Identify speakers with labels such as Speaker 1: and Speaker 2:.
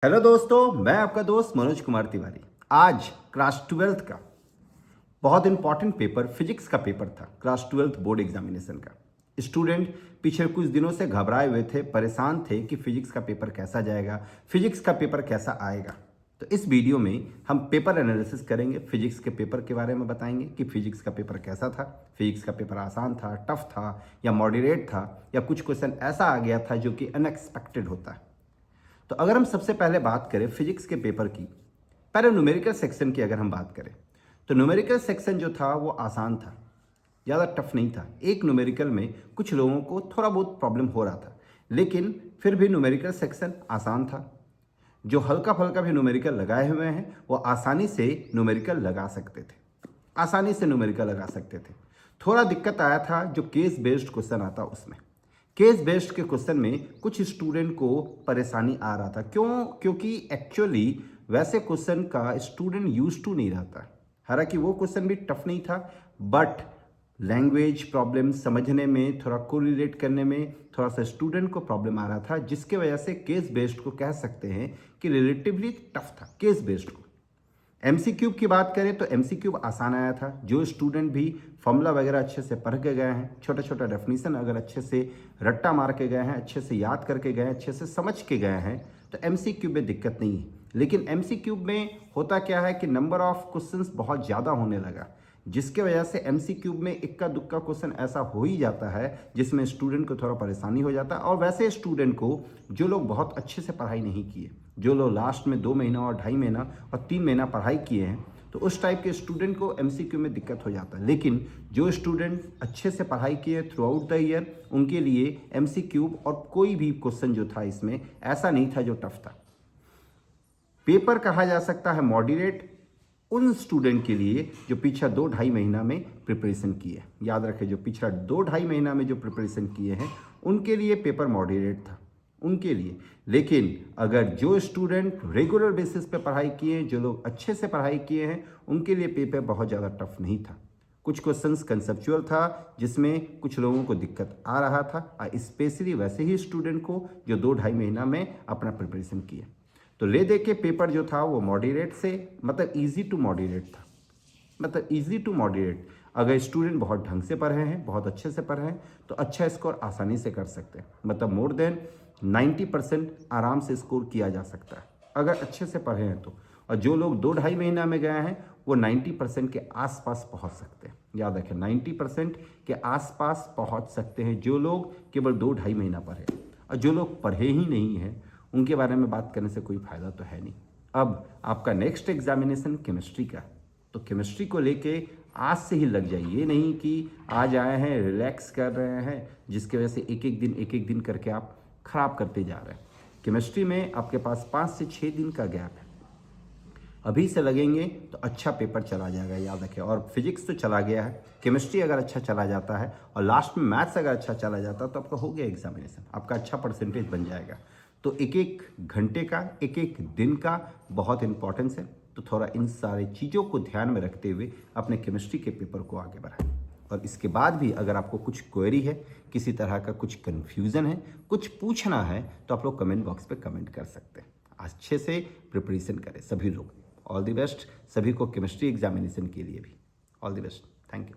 Speaker 1: Hello दोस्तों, मैं आपका दोस्त मनोज कुमार तिवारी। आज क्लास 12th का बहुत इंपॉर्टेंट पेपर फिजिक्स का पेपर था। क्लास 12th बोर्ड एग्जामिनेशन का स्टूडेंट पिछले कुछ दिनों से घबराए हुए थे, परेशान थे कि फिजिक्स का पेपर कैसा जाएगा, फिजिक्स का पेपर कैसा आएगा। तो इस वीडियो में हम पेपर एनालिसिस करेंगे, फिजिक्स के पेपर के बारे में बताएंगे कि फिजिक्स का पेपर कैसा था, फिजिक्स का पेपर आसान था, टफ था या मॉडरेट था, या कुछ क्वेश्चन ऐसा आ गया था जो कि अनएक्सपेक्टेड होता है। तो अगर हम सबसे पहले बात करें फिजिक्स के पेपर की, पहले न्यूमेरिकल सेक्शन की अगर हम बात करें तो न्यूमेरिकल सेक्शन जो था वो आसान था, ज़्यादा टफ नहीं था। एक न्यूमेरिकल में कुछ लोगों को थोड़ा बहुत प्रॉब्लम हो रहा था, लेकिन फिर भी न्यूमेरिकल सेक्शन आसान था। जो हल्का फल्का भी न्यूमेरिकल लगाए हुए हैं वो आसानी से न्यूमेरिकल लगा सकते थे, आसानी से न्यूमेरिकल लगा सकते थे। थोड़ा दिक्कत आया था जो केस बेस्ड क्वेश्चन आता उसमें। केस बेस्ड के क्वेश्चन में कुछ स्टूडेंट को परेशानी आ रहा था। क्योंकि एक्चुअली वैसे क्वेश्चन का स्टूडेंट यूज टू नहीं रहता। हालांकि वो क्वेश्चन भी टफ नहीं था, बट लैंग्वेज प्रॉब्लम समझने में, थोड़ा कोरिलेट करने में थोड़ा सा स्टूडेंट को प्रॉब्लम आ रहा था, जिसके वजह से केस बेस्ड को कह सकते हैं कि रिलेटिवली टफ था केस बेस्ड को। एमसीक्यूब की बात करें तो एमसीक्यूब आसान आया था। जो स्टूडेंट भी फॉर्मूला वगैरह अच्छे से पढ़ के गए हैं, छोटा छोटा डेफिनेशन अगर अच्छे से रट्टा मार के गए हैं, अच्छे से याद करके गए हैं, अच्छे से समझ के गए हैं, तो एमसीक्यूब में दिक्कत नहीं है। लेकिन एमसीक्यूब में होता क्या है कि नंबर ऑफ क्वेश्चंस बहुत ज़्यादा होने लगा, जिसके वजह से एमसीक्यूब में इक्का दुक्का क्वेश्चन ऐसा हो ही जाता है जिसमें स्टूडेंट को थोड़ा परेशानी हो जाता है। और वैसे स्टूडेंट को जो लोग बहुत अच्छे से पढ़ाई नहीं किए, जो लोग लास्ट में 2 महीना और 2.5 महीना और 3 महीना पढ़ाई किए हैं, तो उस टाइप के स्टूडेंट को एमसीक्यू में दिक्कत हो जाता है। लेकिन जो स्टूडेंट अच्छे से पढ़ाई किए थ्रू आउट द ईयर, उनके लिए एमसीक्यू और कोई भी क्वेश्चन जो था इसमें ऐसा नहीं था जो टफ था। पेपर कहा जा सकता है मॉडरेट उन स्टूडेंट के लिए जो पिछला 2-2.5 महीना में प्रिपरेशन किए। याद रखें, जो पिछला 2-2.5 महीना में जो प्रिपरेशन किए हैं उनके लिए पेपर मॉडरेट था, उनके लिए। लेकिन अगर जो स्टूडेंट रेगुलर बेसिस पे पढ़ाई किए, जो लोग अच्छे से पढ़ाई किए हैं, उनके लिए पेपर बहुत ज़्यादा टफ नहीं था। कुछ क्वेश्चंस कंसेप्चुअल था जिसमें कुछ लोगों को दिक्कत आ रहा था, स्पेशली वैसे ही स्टूडेंट को जो 2-2.5 महीना में अपना प्रिपरेशन किए। तो ले दे के पेपर जो था वो मॉडरेट से, मतलब ईजी टू मॉडरेट था, मतलब ईजी टू मॉडरेट। अगर स्टूडेंट बहुत ढंग से पढ़े हैं, बहुत अच्छे से पढ़े हैं, तो अच्छा स्कोर आसानी से कर सकते हैं। मतलब मोर देन 90% आराम से स्कोर किया जा सकता है अगर अच्छे से पढ़े हैं तो। और जो लोग 2-2.5 महीना में गए हैं वो 90% के आसपास पहुंच सकते हैं। याद रखें, 90% के आसपास पहुंच सकते हैं जो लोग केवल 2-2.5 महीना पढ़े। और जो लोग पढ़े ही नहीं हैं उनके बारे में बात करने से कोई फ़ायदा तो है नहीं। अब आपका नेक्स्ट एग्जामिनेशन केमिस्ट्री का, तो केमिस्ट्री को लेके आज से ही लग जाइए। ये नहीं कि आज आए हैं रिलैक्स कर रहे हैं, जिसकी वजह से एक एक दिन करके आप ख़राब करते जा रहे हैं। केमिस्ट्री में आपके पास 5 से 6 दिन का गैप है। अभी से लगेंगे तो अच्छा पेपर चला जाएगा, याद रखें। और फिजिक्स तो चला गया है, केमिस्ट्री अगर अच्छा चला जाता है और लास्ट में मैथ्स अगर अच्छा चला जाता है तो आपका हो गया एग्जामिनेशन, आपका अच्छा परसेंटेज बन जाएगा। तो एक एक घंटे का, एक एक दिन का बहुत इंपॉर्टेंस है। तो थोड़ा इन सारी चीज़ों को ध्यान में रखते हुए अपने केमिस्ट्री के पेपर को आगे बढ़ाएं। और इसके बाद भी अगर आपको कुछ क्वेरी है, किसी तरह का कुछ कन्फ्यूज़न है, कुछ पूछना है, तो आप लोग कमेंट बॉक्स पे कमेंट कर सकते हैं। अच्छे से प्रिपरेशन करें सभी लोग। ऑल द बेस्ट सभी को केमिस्ट्री एग्जामिनेशन के लिए भी। All the best, thank you.